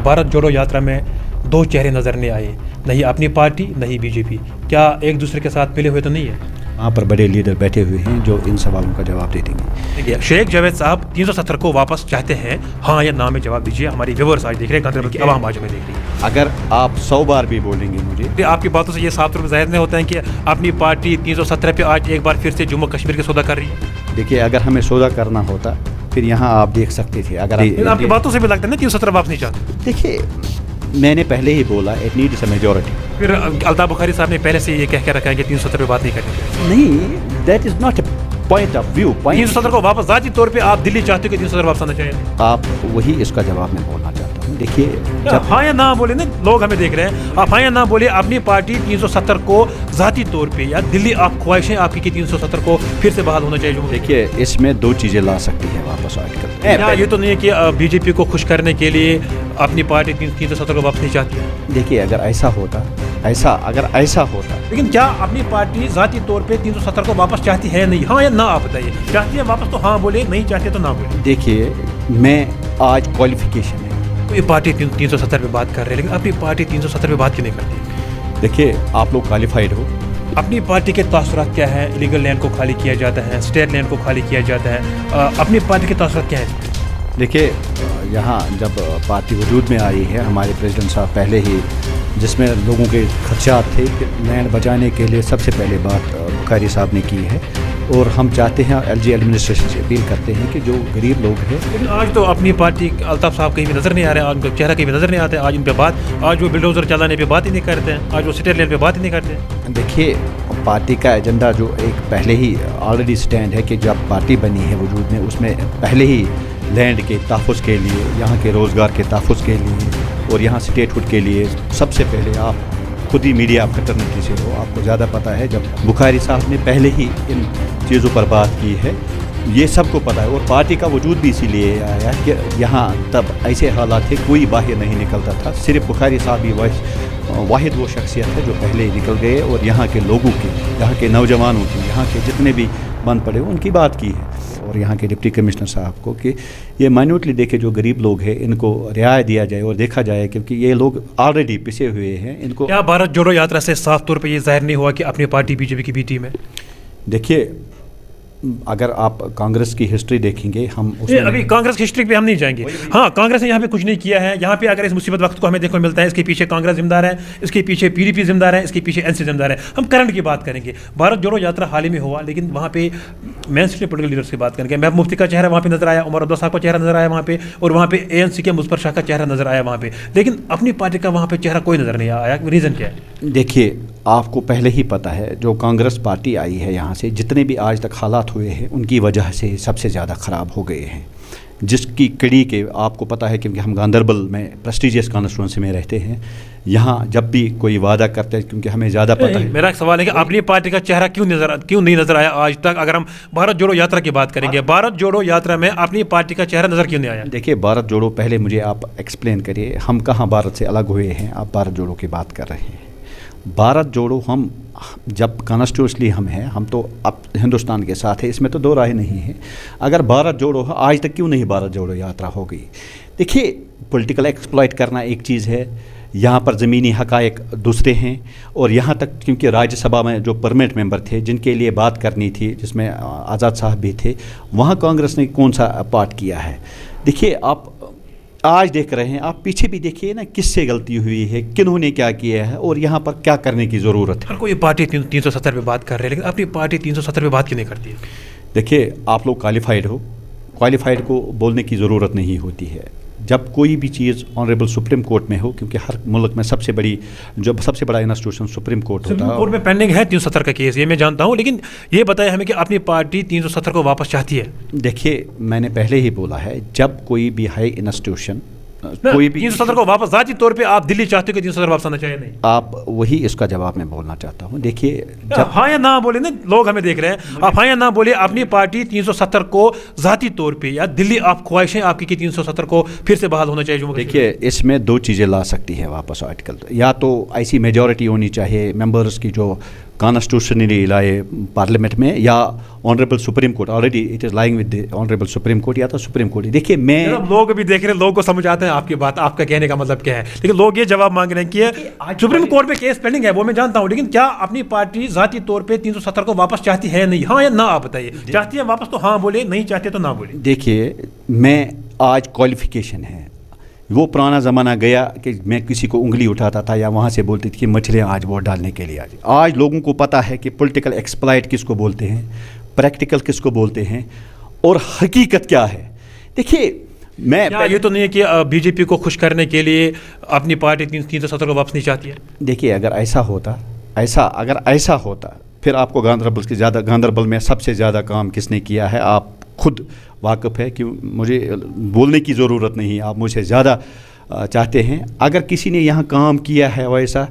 भारत जोड़ो यात्रा में दो चेहरे नजर नहीं आए, नहीं अपनी पार्टी नहीं बीजेपी, क्या एक दूसरे के साथ मिले हुए तो नहीं है? वहाँ पर बड़े लीडर बैठे हुए हैं जो इन सवालों का जवाब दे देंगे। देखिए, शेख जावेद साहब 370 को वापस चाहते हैं, हाँ या ना में जवाब दीजिए। हमारी व्यूअर्स आज देख रहे हैं, गांधरबल की आवाम आज में देख रही है। अगर आप 100 बार भी बोलेंगे मुझे, आपकी बातों से ये साफ तौर पर जाहिर नहीं होता है कि अपनी पार्टी 317 पे आज एक बार फिर से जम्मू कश्मीर के सौदा कर रही है। देखिए, अगर हमें सौदा करना होता फिर यहाँ आप देख सकते थे। अगर आपकी बातों से भी लगता है ना 317 वापस नहीं चाहते। देखिए, मैंने पहले ही बोला इट नीड्स अ मेजॉरिटी। फिर अल्ताफ बुखारी साहब ने पहले से ये कह के रखा है कि 370 पे बात नहीं करनी। नहीं, that is not a point of view. 370 को वापस जाती तौर पे आप दिल्ली चाहते हो कि 370 वापस आना चाहिए? आप वही इसका जवाब मैं बोलना चाहता हूँ। देखिए, जब हाँ या ना बोले ना, लोग हमें देख रहे हैं, आप हाँ या ना बोले अपनी पार्टी 370 को जाती तौर पे, या दिल्ली आप ख्वाहिशें आपकी कि 370 को फिर से बहाल होना चाहिए? देखिए, इसमें दो चीज़ें ला सकती है वापस आजकल। ये तो नहीं है कि बीजेपी को खुश करने के लिए अपनी पार्टी 370 को वापस नहीं चाहती। देखिए, अगर ऐसा होता, लेकिन क्या अपनी पार्टी जाती तौर पे 370 को वापस चाहती है? नहीं, हाँ या ना आप बताइए। चाहती है वापस तो हाँ बोले, नहीं चाहती तो ना बोले। देखिए, मैं आज क्वालिफिकेशन है, कोई पार्टी 370 पे बात कर रही है, लेकिन अपनी पार्टी 370 पे बात क्यों नहीं करती? देखिए, आप लोग क्वालिफाइड हो। अपनी पार्टी के तासुरात क्या है? इलीगल लैंड को खाली किया जाता है, स्टेट लैंड को खाली किया जाता है, अपनी पार्टी के तासुरात क्या है? देखिए, यहाँ जब पार्टी वजूद में आई है, हमारे प्रेसिडेंट साहब पहले ही, जिसमें लोगों के खदशात थे कि लैंड बचाने के लिए सबसे पहले बात बुखारी साहब ने की है, और हम चाहते हैं एलजी एडमिनिस्ट्रेशन से अपील करते हैं कि जो गरीब लोग हैं। लेकिन आज तो अपनी पार्टी अल्ताफ साहब कहीं भी नज़र नहीं आ रहे हैं, आज उनका चेहरा कहीं भी नज़र नहीं आता है। आज उन पर बात, आज वो बिल्डोजर चलाने पे बात ही नहीं करते हैं, आज वो स्टेट लैंड पे बात ही नहीं करते हैं। देखिए, पार्टी का एजेंडा जो एक पहले ही ऑलरेडी स्टैंड है कि जब पार्टी बनी है वजूद में, उसमें पहले ही लैंड के तहफ़्फ़ुज़ के लिए, यहाँ के रोज़गार के तहफ़्फ़ुज़ के लिए और यहाँ स्टेटहुड के लिए सबसे पहले, आप खुद ही मीडिया फ्रेटर्निटी से हो, आपको ज़्यादा पता है, जब बुखारी साहब ने पहले ही इन चीज़ों पर बात की है, ये सबको पता है। और पार्टी का वजूद भी इसीलिए आया कि यहाँ तब ऐसे हालात थे, कोई बाहर नहीं निकलता था, सिर्फ बुखारी साहब ही वाहिद वो शख्सियत है जो पहले ही निकल गए और यहाँ के लोगों की, यहाँ के नौजवानों की, यहाँ के जितने भी बंद पड़े उनकी बात की है। और यहाँ के डिप्टी कमिश्नर साहब को कि ये माइन्यूटली देखे, जो गरीब लोग हैं इनको रियायत दिया जाए और देखा जाए, क्योंकि ये लोग ऑलरेडी पिसे हुए हैं। इनको क्या भारत जोड़ो यात्रा से साफ तौर पे ये जाहिर नहीं हुआ कि अपनी पार्टी बीजेपी की बी टीम है? देखिए, अगर आप कांग्रेस की हिस्ट्री देखेंगे, हम अभी कांग्रेस की हिस्ट्री पे हम नहीं जाएंगे। हाँ, कांग्रेस ने यहाँ पे कुछ नहीं किया है। यहाँ पे अगर इस मुसीबत वक्त को हमें देखने को मिलता है, इसके पीछे कांग्रेस जिम्मेदार है, इसके पीछे पीडीपी जिम्मेदार है, इसके पीछे एनसी जिम्मेदार है। हम करंट की बात करेंगे। भारत जोड़ो यात्रा हाल ही में हुआ, लेकिन वहाँ पे मेन स्ट्रीम पॉलिटिकल लीडर्स की बात करेंगे। महबूब मुफ्ती का चेहरा वहाँ पे नजर आया, उमर अब्दुल्ला साहब का चेहरा नजर आया वहाँ पे, और वहाँ पे ANC के मुजफ्फर शाह का चेहरा नजर आया वहाँ पे, लेकिन अपनी पार्टी का वहाँ पे चेहरा कोई नजर नहीं आया। रीज़न क्या है? देखिए, आपको पहले ही पता है, जो कांग्रेस पार्टी आई है यहाँ से, जितने भी आज तक हालात हुए हैं उनकी वजह से सबसे ज़्यादा ख़राब हो गए हैं, जिसकी कड़ी के आपको पता है, क्योंकि हम गांधरबल में प्रेस्टिजियस कॉन्स्टिट्यूंसी में रहते हैं। यहाँ जब भी कोई वादा करते हैं, क्योंकि हमें ज़्यादा पता है। मेरा एक सवाल है कि अपनी पार्टी का चेहरा क्यों नहीं नजर आया आज तक? अगर हम भारत जोड़ो यात्रा की बात करेंगे, भारत जोड़ो यात्रा में अपनी पार्टी का चेहरा नजर क्यों नहीं आया? देखिए, भारत जोड़ो, पहले मुझे आप एक्सप्लेन करिए, हम कहाँ भारत से अलग हुए हैं? आप भारत जोड़ो की बात कर रहे हैं। भारत जोड़ो, हम जब कॉन्स्टिट्यूशनली हम हैं, हम तो अब हिंदुस्तान के साथ है, इसमें तो दो राय नहीं है। अगर भारत जोड़ो आज तक क्यों नहीं भारत जोड़ो यात्रा हो गई? देखिए, पॉलिटिकल एक्सप्लॉइट करना एक चीज़ है, यहाँ पर ज़मीनी हक़ाइक़ दूसरे हैं। और यहाँ तक, क्योंकि राज्यसभा में जो परमानेंट मेंबर थे जिनके लिए बात करनी थी, जिसमें आज़ाद साहब भी थे, वहाँ कांग्रेस ने कौन सा पार्ट किया है? देखिए, आप आज देख रहे हैं, आप पीछे भी देखिए ना, किससे गलती हुई है, किन्होंने क्या किया है और यहाँ पर क्या करने की ज़रूरत है। कोई पार्टी 370 पे बात कर रहे हैं, लेकिन अपनी पार्टी 370 पे बात क्यों नहीं करती है? देखिए, आप लोग क्वालिफाइड हो, क्वालिफाइड को बोलने की ज़रूरत नहीं होती है। जब कोई भी चीज़ ऑनरेबल सुप्रीम कोर्ट में हो, क्योंकि हर मुल्क में सबसे बड़ा इंस्टीट्यूशन सुप्रीम कोर्ट होता है। सुप्रीम कोर्ट में पेंडिंग है 370 का केस, ये मैं जानता हूँ, लेकिन ये बताया हमें कि अपनी पार्टी 370 को वापस चाहती है। देखिए, मैंने पहले ही बोला है, जब कोई भी हाई इंस्टीट्यूशन, कोई भी 370 को वापस जाती तौर पे आप दिल्ली चाहते हो कि 370 वापस आना चाहिए? नहीं, आप वही इसका जवाब मैं बोलना चाहता हूँ। देखिए, जब हाँ या ना बोले ना, लोग हमें देख रहे हैं, आप हाँ या ना बोले अपनी पार्टी 370 को जाती तौर पे, या दिल्ली आप ख्वाहिशें आपकी कि 370 को फिर से बहाल होना चाहिए? देखिए, इसमें दो चीज़ें ला सकती है वापस आजकल। या तो ऐसी मेजॉरिटी होनी चाहिए मेंबर्स की जो कॉन्स्टिट्यूशनली लाए पार्लियामेंट में या honourable supreme court, already it is lying with honourable supreme court या तो सुप्रीम कोर्ट। देखिए मैं लोग भी देख रहे हैं, लोगों को समझ आता है आपकी बात, आपका कहने का मतलब क्या है, लेकिन लोग ये जवाब मांग रहे हैं कि सुप्रीम कोर्ट में केस पेंडिंग है, वो मैं जानता हूँ, लेकिन क्या अपनी पार्टी ज़ाती तौर पे 370 को वापस चाहती है नहीं, हाँ या ना आप बताइए। चाहती है वापस तो हाँ बोले, नहीं चाहते तो ना बोले। देखिए मैं आज क्वालिफिकेशन है, वो पुराना ज़माना गया कि मैं किसी को उंगली उठाता था या वहाँ से बोलती थी कि मछलियाँ आज वोट डालने के लिए आज लोगों को पता है कि पॉलिटिकल एक्सप्लॉइट किसको बोलते हैं, प्रैक्टिकल किसको बोलते हैं और हकीकत क्या है। देखिए मैं ये तो नहीं है कि बीजेपी को खुश करने के लिए अपनी पार्टी 370 को वापस नहीं चाहती है। देखिए अगर ऐसा होता फिर आपको गांधरबल में सबसे ज़्यादा काम किसने किया है आप खुद वाक़फ़ है कि मुझे बोलने की ज़रूरत नहीं, आप मुझसे ज़्यादा चाहते हैं। अगर किसी ने यहाँ काम किया है वैसा,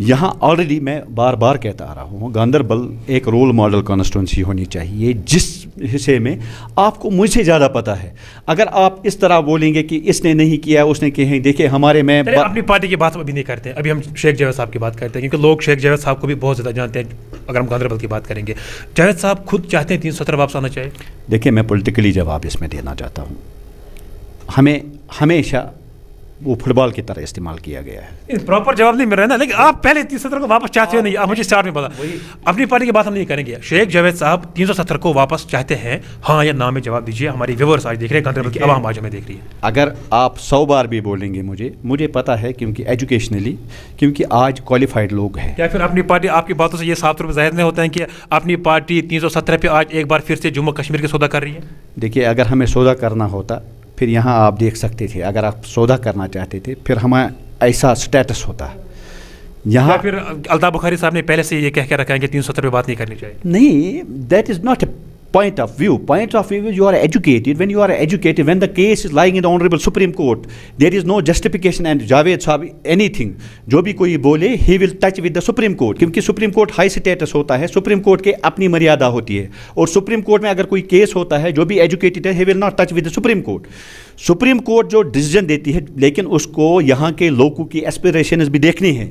यहाँ ऑलरेडी मैं बार बार कहता आ रहा हूँ, गांधरबल एक रोल मॉडल कॉन्स्टिट्यूंसी होनी चाहिए जिस हिस्से में आपको मुझसे ज़्यादा पता है। अगर आप इस तरह बोलेंगे कि इसने नहीं किया उसने किया, देखिए हमारे में अपनी पार्टी की बात अभी नहीं करते हैं, अभी हम शेख जावेद साहब की बात करते हैं क्योंकि लोग शेख जावेद साहब को भी बहुत ज़्यादा जानते हैं। अगर हम गांधरबल की बात करेंगे, जावेद साहब खुद चाहते हैं 370 वापस आना चाहिए। देखिए मैं पॉलिटिकली जवाब इसमें देना चाहता हूँ, हमें हमेशा वो फुटबॉल की तरह इस्तेमाल किया गया है। प्रॉपर जवाब नहीं मिल रहा है ना, लेकिन आप पहले 370 को वापस चाहते हो नहीं, आप मुझे स्टार्ट में बता। अपनी पार्टी की बात हम नहीं करेंगे, शेख जावेद साहब 370 को वापस चाहते हैं हाँ या ना में जवाब दीजिए। हमारी व्यूअर्स आज देख रहे हैं, गांधरबल की आवाम आज हमें देख रही है। अगर आप 100 बार भी बोलेंगे मुझे पता है क्योंकि एजुकेशनली, क्योंकि आज क्वालिफाइड लोग हैं। क्या फिर अपनी पार्टी, आपकी बातों से ये साफ तौर पर जाहिर नहीं होता है कि अपनी पार्टी 370 पे आज एक बार फिर से जम्मू कश्मीर के सौदा कर रही है? देखिए अगर हमें सौदा करना होता फिर यहाँ आप देख सकते थे, अगर आप सौदा करना चाहते थे फिर हमें ऐसा स्टेटस होता। यहाँ फिर अल्ताफ बुखारी साहब ने पहले से ये कह के रखा है कि 370 पे बात नहीं करनी चाहिए। नहीं, that is not point of view you are educated. When you are educated, when the case is lying in the honorable Supreme Court, there is no justification and Javed साहब anything जो भी कोई बोले he will touch with the Supreme Court, क्योंकि Supreme Court high status होता है, Supreme Court के अपनी मर्यादा होती है और Supreme Court में अगर कोई केस होता है जो भी एजुकेटेड है he will not touch with the Supreme Court. Supreme Court जो डिसीजन देती है लेकिन उसको यहाँ के लोगों की एस्पिरेशंस भी देखनी है।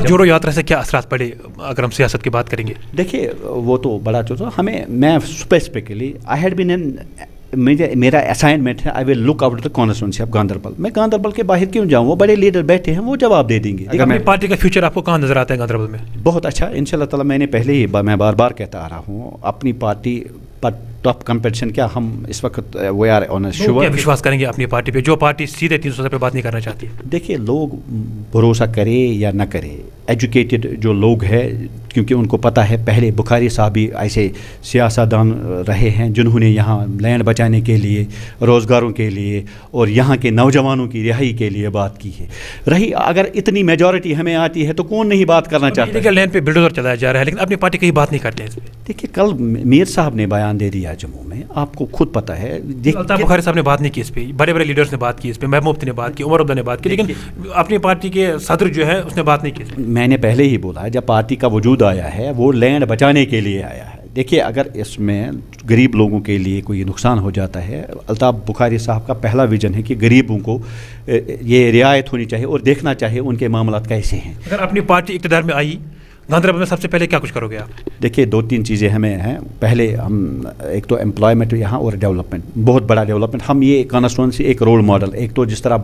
जोड़ो यात्रा से क्या असरात पड़े अगर हम सियासत की बात करेंगे? देखिए वो तो बड़ा चीज़ हमें, मैं specifically I had been an, मेरा असाइनमेंट है I will look out the constituency of Ganderbal. मैं गांधरबल के बाहर क्यों जाऊँ, वो बड़े लीडर बैठे हैं वो जवाब दे देंगे। अपनी पार्टी का फ्यूचर आपको कहाँ नजर आता है गांधरबल में? बहुत अच्छा इंशाल्लाह ताला। मैंने पहले ही मैं बार बार कहता आ रहा हूँ अपनी पार्टी पर टॉप कंपटीशन क्या हम इस वक्त वी आर ऑन श्योर। क्या विश्वास करेंगे अपनी पार्टी पे जो पार्टी सीधे 370 पे बात नहीं करना चाहती है? देखिए लोग भरोसा करे या न करे, एजुकेटेड जो लोग हैं क्योंकि उनको पता है, पहले बुखारी साहब भी ऐसे सियासतदान रहे हैं जिन्होंने यहाँ लैंड बचाने के लिए, रोज़गारों के लिए और यहाँ के नौजवानों की रिहाई के लिए बात की है। रही अगर इतनी मेजॉरिटी हमें आती है तो कौन नहीं बात करना चाहता है? लैंड पे बिल्डोजर चलाया जा रहा है लेकिन अपनी पार्टी कहीं बात नहीं करते हैं इस पर। देखिए कल मीर साहब ने बयान दे दिया जम्मू में, आपको खुद पता है। अल्ताफ बुखारी साहब ने बात नहीं की इस पर, बड़े बड़े लीडर्स ने बात की इस पर, महबूब मुफ्ती ने बात की, उमर अब्दुल्ला ने बात की, लेकिन अपनी पार्टी के सदर जो है उसने बात नहीं की। मैंने पहले ही बोला जब पार्टी का वजूद आया है वो लैंड बचाने के लिए आया है। देखिए अगर इसमें गरीब लोगों के लिए कोई नुकसान हो जाता है, अल्ताफ बुखारी साहब का पहला विजन है कि गरीबों को ये रियायत होनी चाहिए और देखना चाहिए उनके मामलात कैसे हैं। अगर अपनी पार्टी इक़्तिदार में आई गांधरबल में सबसे पहले क्या कुछ करोगे आप? देखिए 2-3 चीज़ें हमें हैं। पहले हम एक तो एम्प्लॉयमेंट यहाँ और डेवलपमेंट, बहुत बड़ा डेवलपमेंट। हम ये कॉन्स्टिट्यूंसी एक रोल मॉडल, एक तो जिस तरह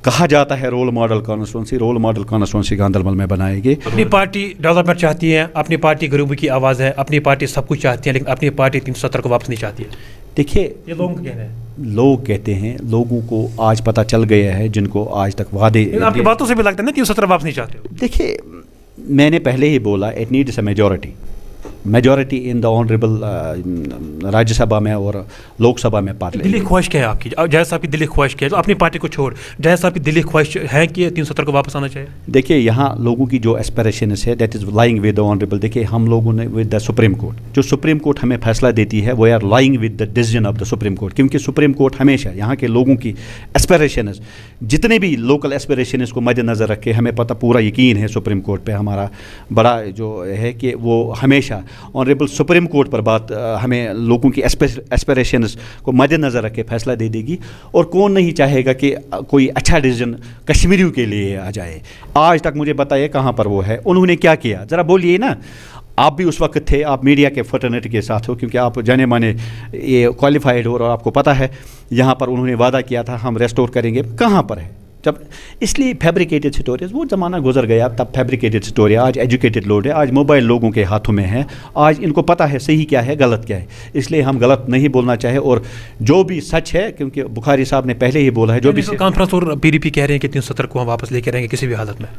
कहा जाता है रोल मॉडल कॉन्स्टिट्यूंसी गांधरबल में बनाएगी। अपनी पार्टी डेवलपमेंट चाहती है, अपनी पार्टी गरीबों की आवाज़ है, अपनी पार्टी सब कुछ चाहती है, लेकिन अपनी पार्टी 370 को वापस नहीं चाहती है। देखिए ये लोगों का कहना है, लोग कहते हैं, लोगों को आज पता चल गया है जिनको आज तक वादे, आपकी बातों से भी लगता है ना 370 वापस नहीं चाहते हो। देखिए मैंने पहले ही बोला it needs a majority in the honourable Rajya Sabha में और लोकसभा में पार्लियामेंट। दिली ख्वाहिश क्या है आपकी? जायद साहब की दिली ख्वाहिश क्या है? तो अपनी पार्टी को छोड़ जायद साहब की दिली ख्वाहिश है कि 370 को वापस आना चाहिए। देखिए यहाँ लोगों की जो एस्पिरेशन है that is lying with the honourable. देखिए हम लोगों ने विद द सुप्रीम कोर्ट, जो सुप्रीम कोर्ट हमें फैसला देती है वो are lying with the decision of the supreme court, क्योंकि सुप्रीम कोर्ट हमेशा यहाँ के लोगों की एस्पिरेशन, जितने भी लोकल एस्पिरेशन को मद्देनज़र रखे, हमें पता पूरा यकीन है सुप्रीम कोर्ट पर हमारा बड़ा जो है कि वो हमेशा ऑनरेबल सुप्रीम कोर्ट पर बात हमें लोगों की एस्पिरेशंस को मद्देनज़र रख के फैसला दे देगी। और कौन नहीं चाहेगा कि कोई अच्छा डिसीजन कश्मीरियों के लिए आ जाए। आज तक मुझे बताइए कहाँ पर वो है, उन्होंने क्या किया, ज़रा बोलिए ना। आप भी उस वक्त थे, आप मीडिया के फर्टर्निटी के साथ हो, क्योंकि आप जाने माने ये क्वालिफाइड हो और आपको पता है यहाँ पर उन्होंने वादा किया था हम रेस्टोर करेंगे, कहाँ पर है जब। इसलिए फैब्रिकेटेड स्टोरीज, वो ज़माना गुजर गया, तब फैब्रिकेटेड स्टोरी। आज एजुकेटेड लोग है, आज मोबाइल लोगों के हाथों में है, आज इनको पता है सही क्या है गलत क्या है, इसलिए हम गलत नहीं बोलना चाहे। और जो भी सच है, क्योंकि बुखारी साहब ने पहले ही बोला है, जो भी कॉन्फ्रेंस और PDP कह रहे हैं कि 370 को हम वापस लेके रहेंगे किसी भी हालत में।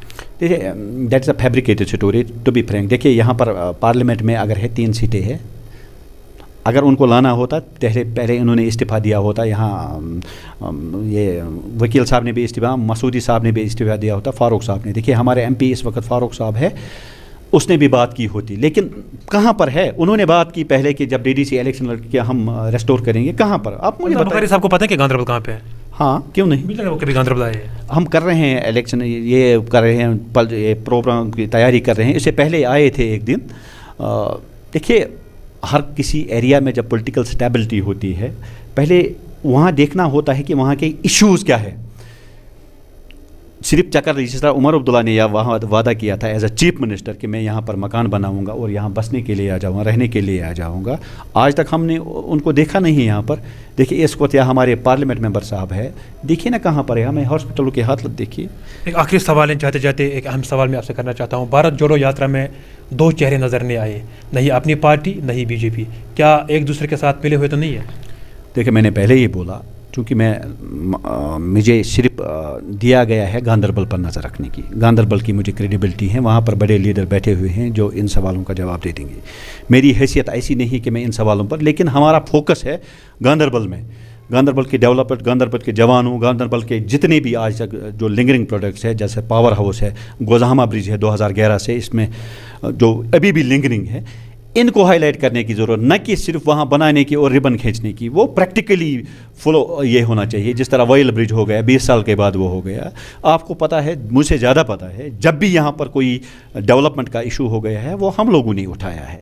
देखिए, that is a fabricated story to be frank. देखिए यहाँ पर पार्लियामेंट में अगर है 3 सीटें हैं, अगर उनको लाना होता पहले इन्होंने इस्तीफ़ा दिया होता। यहाँ ये वकील साहब ने भी इस्तीफ़ा, मसूदी साहब ने भी इस्तीफ़ा दिया होता, फारूक साहब ने। देखिए हमारे MP इस वक्त फारूक साहब है, उसने भी बात की होती, लेकिन कहाँ पर है? उन्होंने बात की पहले कि जब DDC इलेक्शन लड़के हम रेस्टोर करेंगे, कहाँ पर? आप मुझे बताइए। साहब को पता है कि गांधरबल कहाँ पे है? हाँ, क्यों नहीं, वो कभी गांधरबल आए हैं। हम कर रहे हैं इलेक्शन, ये कर रहे हैं, ये प्रोग्राम की तैयारी कर रहे हैं। इससे पहले आए थे एक दिन। देखिए हर किसी एरिया में जब पॉलिटिकल स्टेबिलिटी होती है, पहले वहाँ देखना होता है कि वहाँ के इश्यूज़ क्या है। सिर्फ चक्कर, जिस तरह उमर अब्दुल्ला ने वहाँ वादा किया था एज अ चीफ मिनिस्टर कि मैं यहाँ पर मकान बनाऊँगा और यहाँ बसने के लिए आ जाऊँगा, रहने के लिए आ जाऊँगा, आज तक हमने उनको देखा नहीं यहाँ पर। देखिए इस वक्त यहाँ हमारे पार्लियामेंट मेंबर साहब है, देखिए ना कहाँ पर है, हमें हॉस्पिटलों की हालत देखिए। एक आखिरी सवाल है, जाते जाते एक अहम सवाल मैं आपसे करना चाहता हूँ। भारत जोड़ो यात्रा में 2 चेहरे नज़र नहीं आए, नहीं अपनी पार्टी नहीं BJP, क्या एक दूसरे के साथ मिले हुए तो नहीं है? देखिए मैंने पहले ही बोला, चूँकि मुझे सिर्फ दिया गया है गांदरबल पर नज़र रखने की, गांदरबल की मुझे क्रेडिबिलिटी है, वहाँ पर बड़े लीडर बैठे हुए हैं जो इन सवालों का जवाब दे देंगे। मेरी हैसियत ऐसी नहीं कि मैं इन सवालों पर, लेकिन हमारा फोकस है गांदरबल में, गांदरबल के डेवलपमेंट, गांदरबल के जवानों, गांदरबल के जितने भी आज तक जो लिंगरिंग प्रोडक्ट्स है, जैसे पावर हाउस है, गोजामा ब्रिज है 2011 से, इसमें जो अभी भी लिंगरिंग है, इनको हाईलाइट करने की ज़रूरत, न कि सिर्फ वहाँ बनाने की और रिबन खींचने की। वो प्रैक्टिकली फॉलो ये होना चाहिए, जिस तरह वाइल ब्रिज हो गया 20 साल के बाद वो हो गया। आपको पता है, मुझसे ज़्यादा पता है, जब भी यहाँ पर कोई डेवलपमेंट का इशू हो गया है वो हम लोगों ने उठाया है।